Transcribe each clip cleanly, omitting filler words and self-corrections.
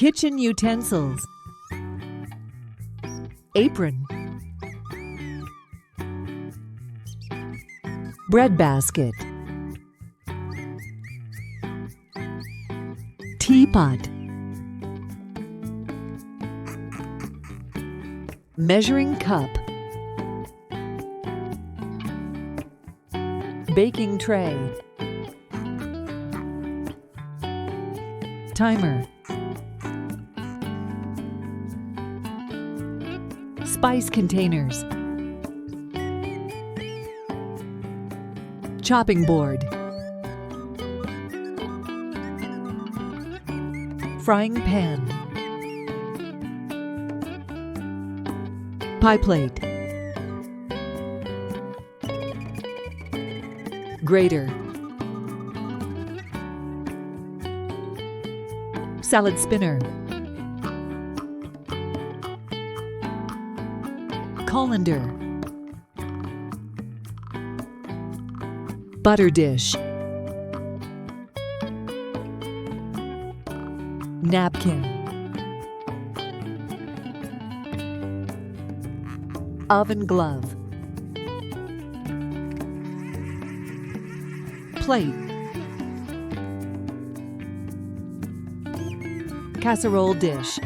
Kitchen utensils. Apron. Bread basket. Teapot. Measuring cup. Baking tray. Timer. Spice containers. Chopping board. Frying pan. Pie plate. Grater. Salad spinner. Colander. Butter dish. Napkin. Oven glove. Plate. Casserole dish.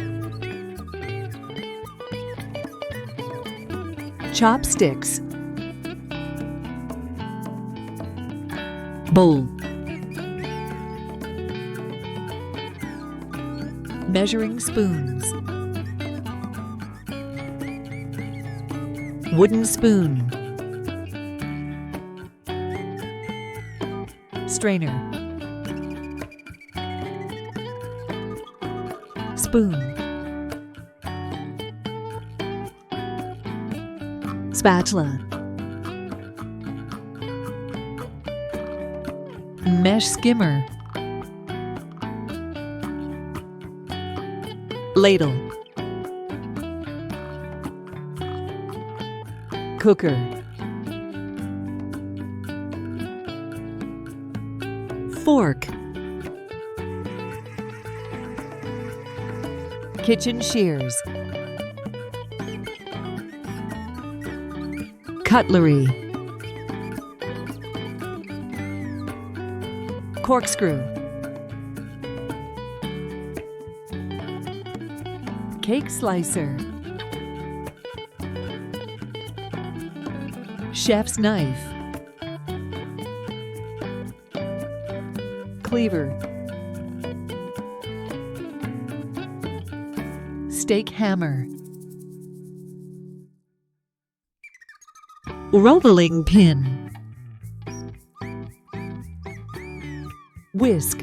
Chopsticks. Bowl. Measuring spoons. Wooden spoon. Strainer. Spoon. Spatula. Mesh skimmer. Ladle. Cooker. Fork. Kitchen shears. Cutlery. Corkscrew. Cake slicer. Chef's knife. Cleaver. Steak hammer. Rolling pin. Whisk.